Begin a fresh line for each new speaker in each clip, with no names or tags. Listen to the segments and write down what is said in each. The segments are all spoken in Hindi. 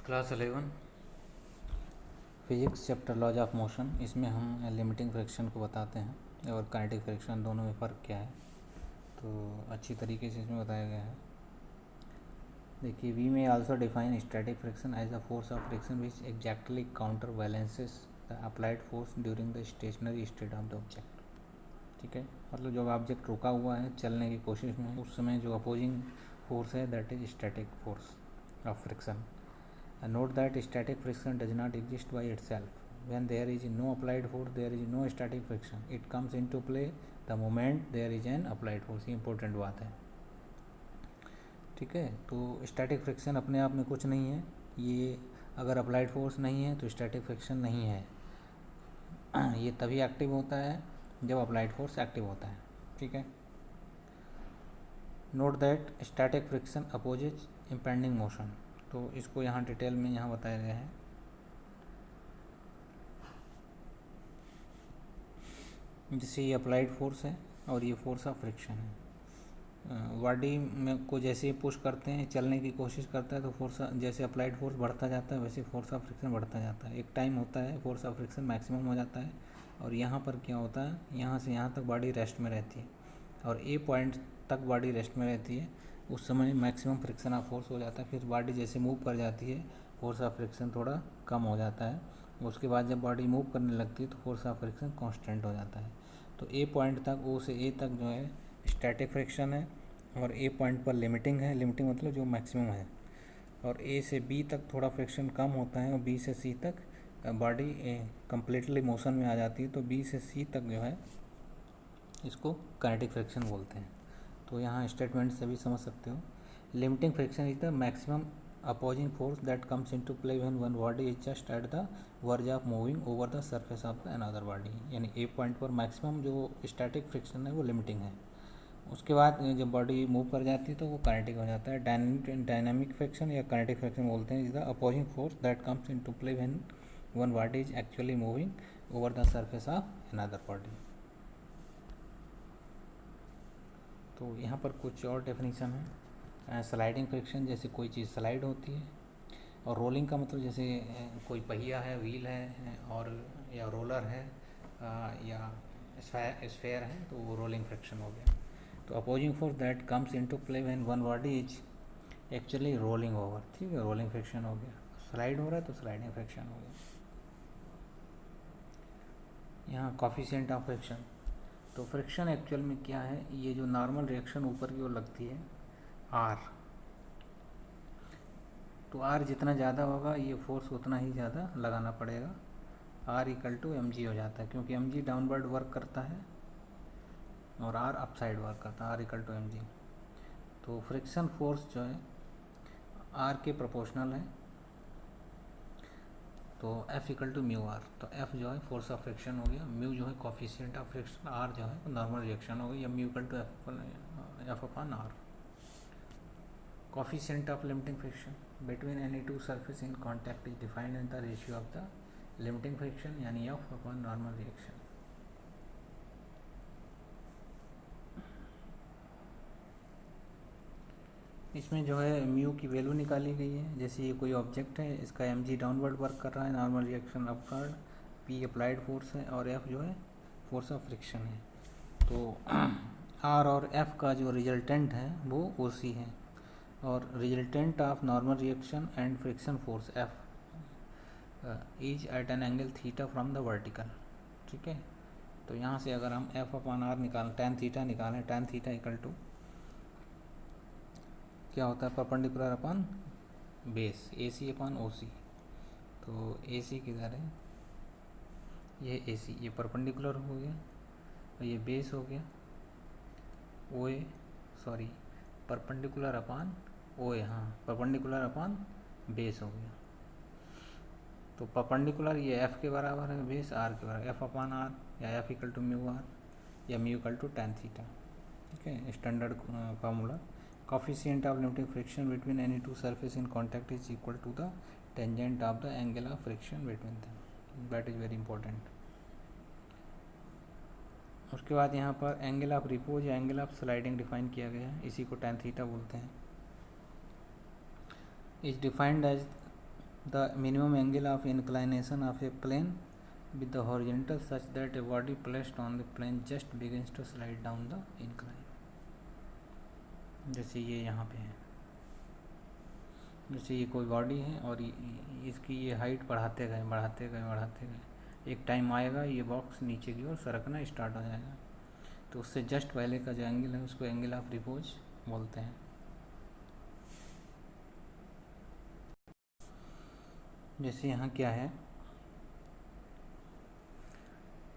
Class 11 physics chapter laws of motion. इसमें हम लिमिटिंग फ्रिक्शन को बताते हैं और काइनेटिक फ्रिक्शन, दोनों में फ़र्क क्या है, तो अच्छी तरीके से इसमें बताया गया है। देखिए, we may also define static friction as a force of friction which exactly counter balances the applied force during the stationary state of the object. ठीक है, मतलब जब ऑब्जेक्ट रुका हुआ है चलने की कोशिश में, उस समय जो अपोजिंग फोर्स है that is static force of friction. Note that static friction does not exist by itself. When there is no applied force, there is no static friction. It comes into play the moment there is an applied force. ये important बात है। ठीक है, तो static friction अपने आप में कुछ नहीं है। ये अगर applied force नहीं है तो static friction नहीं है। ये तभी एक्टिव होता है जब applied force एक्टिव होता है। ठीक है, Note that static friction opposes impending motion. तो इसको यहाँ डिटेल में यहाँ बताया गया है। जैसे ये अप्लाइड फोर्स है और ये फोर्स ऑफ फ्रिक्शन है। बॉडी में को जैसे ही पुश करते हैं, चलने की कोशिश करता है, तो फोर्स जैसे अप्लाइड फोर्स बढ़ता जाता है वैसे फोर्स ऑफ फ्रिक्शन बढ़ता जाता है। एक टाइम होता है फोर्स ऑफ फ्रिक्शन मैक्सिमम हो जाता है और यहाँ पर क्या होता है, यहाँ से यहाँ तक बॉडी रेस्ट में रहती है और ए पॉइंट तक बॉडी रेस्ट में रहती है। उस समय मैक्सिमम फ्रिक्शन ऑफ फोर्स हो जाता है। फिर बॉडी जैसे मूव कर जाती है, फोर्स ऑफ फ्रिक्शन थोड़ा कम हो जाता है। उसके बाद जब बॉडी मूव करने लगती है तो फोर्स ऑफ फ्रिक्शन कांस्टेंट हो जाता है। तो ए पॉइंट तक, ओ से ए तक जो है स्टैटिक फ्रिक्शन है और ए पॉइंट पर लिमिटिंग है। लिमिटिंग मतलब जो मैक्सिमम है। और ए से बी तक थोड़ा फ्रिक्शन कम होता है और बी से सी तक बॉडी कम्प्लीटली मोशन में आ जाती है। तो बी से सी तक जो है इसको काइनेटिक फ्रिक्शन बोलते हैं। तो यहाँ स्टेटमेंट से भी समझ सकते हो। Limiting friction is the maximum opposing force that comes into play when one body is just at the verge of moving over the surface of the another body. यानी ए पॉइंट पर मैक्सिमम जो स्टैटिक फ्रिक्शन है वो लिमिटिंग है। उसके बाद जब बॉडी मूव कर जाती है तो वो काइनेटिक हो जाता है। डायनामिक फ्रिक्शन या काइनेटिक फ्रिक्शन बोलते हैं, is the opposing force that comes into play when one body is actually moving over the surface of another body. तो यहाँ पर कुछ और डेफिनेशन है। स्लाइडिंग फ्रिक्शन, जैसे कोई चीज़ स्लाइड होती है। और रोलिंग का मतलब जैसे कोई पहिया है, व्हील है, और या रोलर है या स्फेयर है, तो वो रोलिंग फ्रिक्शन हो गया। तो opposing force that comes into play when one body is actually rolling over. ठीक है, रोलिंग फ्रिक्शन हो गया। स्लाइड हो रहा है तो स्लाइडिंग फ्रिक्शन हो गया। यहाँ कोफिशिएंट ऑफ फ्रिक्शन, तो फ्रिक्शन एक्चुअल में क्या है, ये जो नॉर्मल रिएक्शन ऊपर की ओर लगती है आर, तो आर जितना ज़्यादा होगा ये फोर्स उतना ही ज़्यादा लगाना पड़ेगा। R equal to M G हो जाता है, क्योंकि एम जी डाउनवर्ड वर्क करता है और आर अपसाइड वर्क करता है। R equal to M G. तो फ्रिक्शन फोर्स जो है आर के प्रोपोर्शनल है। तो F equal to mu R. तो F जो है फोर्स ऑफ फ्रिक्शन हो गया, म्यू जो है कोफिशिएंट ऑफ फ्रिक्शन, आर जो है नॉर्मल रिएक्शन हो गई, या mu equal to F upon R. Coefficient of limiting friction between any two surface in contact is defined in the ratio of the limiting friction, यानी F अपॉन नॉर्मल रिएक्शन। इसमें जो है म्यू की वैल्यू निकाली गई है। जैसे ये कोई ऑब्जेक्ट है, इसका एम जी डाउनवर्ड वर्क कर रहा है, normal reaction upward, P applied force है और एफ जो है फोर्स ऑफ फ्रिक्शन है। तो आर और एफ का जो रिजल्टेंट है वो ओ सी है, और resultant of normal reaction and friction force F is at an angle theta from the vertical. ठीक है, तो यहाँ से अगर हम एफ अपॉन आर निकालें, टैन थीटा निकालें, टैन थीटा इक्वल टू क्या होता है, perpendicular upon base, A C upon O C. तो ए सी किधर है, ये ए सी, ये परपेंडिकुलर हो गया और ये बेस हो गया ओ ए, सॉरी परपेंडिकुलर अपॉन ओ ए, हाँ परपेंडिकुलर अपॉन बेस हो गया। तो परपेंडिकुलर ये एफ के बराबर है, बेस आर के बराबर, एफ अपॉन आर या F equal to mu R या mu equal to tan theta. ठीक है, standard formula. Coefficient of limiting friction between any two surface in contact is equal to the tangent of the angle of friction between them. That is very important. उसके बाद यहाँ पर एंगल ऑफ रिपोज या एंगल ऑफ स्लाइडिंग डिफाइन किया गया है, इसी को tan थीटा बोलते हैं। Is defined as the minimum angle of inclination of a plane with the horizontal such that a body placed on the plane just begins to slide down the incline. जैसे ये यहाँ पे है, जैसे ये कोई बॉडी है और इसकी ये हाइट बढ़ाते गए बढ़ाते गए बढ़ाते गए, एक टाइम आएगा ये बॉक्स नीचे की ओर सरकना स्टार्ट हो जाएगा, तो उससे जस्ट पहले का जो एंगल है उसको एंगल ऑफ रिपोज बोलते हैं। जैसे यहाँ क्या है,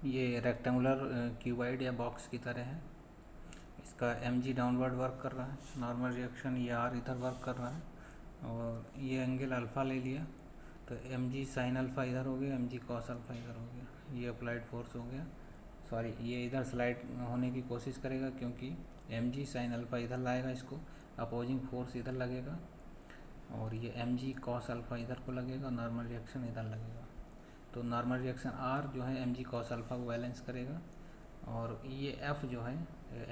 ये रेक्टेंगुलर क्यूबाइड या बॉक्स की तरह है, इसका mg डाउनवर्ड वर्क कर रहा है, नॉर्मल रिएक्शन ये r इधर वर्क कर रहा है, और ये एंगल अल्फ़ा ले लिया तो mg साइन अल्फ़ा इधर हो गया, mg कॉस अल्फ़ा इधर हो गया, ये अप्लाइड फोर्स हो गया। सॉरी, ये इधर स्लाइड होने की कोशिश करेगा क्योंकि mg साइन अल्फ़ा इधर लाएगा, इसको अपोजिंग फोर्स इधर लगेगा, और ये mg कॉस अल्फ़ा इधर को लगेगा, नॉर्मल रिएक्शन इधर लगेगा। तो नॉर्मल रिएक्शन R जो है mg कॉस अल्फ़ा को बैलेंस करेगा, और ये F जो है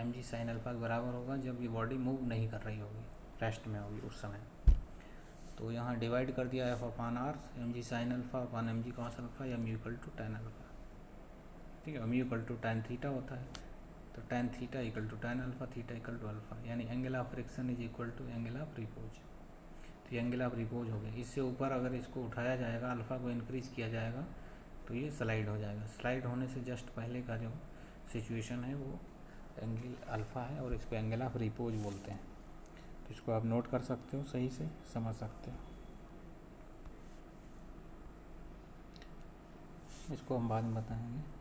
mg साइन अल्फ़ा के बराबर होगा जब ये बॉडी मूव नहीं कर रही होगी, रेस्ट में होगी उस समय। तो यहाँ डिवाइड कर दिया F upon R, mg sine alpha upon mg cos alpha, या mu equal to tan alpha, ठीक है, mu equal to tan theta होता है, तो tan theta equal to tan alpha, theta equal to alpha, यानी angle of friction is equal to angle of repose. तो ये एंगल ऑफ रिपोज हो गया। इससे ऊपर अगर इसको उठाया जाएगा, अल्फ़ा को इंक्रीज किया जाएगा तो ये स्लाइड हो जाएगा। स्लाइड होने से जस्ट पहले का जो सिचुएशन है वो एंगल अल्फ़ा है, और इसको एंगल ऑफ रिपोज बोलते हैं। तो इसको आप नोट कर सकते हो, सही से समझ सकते हो। इसको हम बाद में बताएंगे।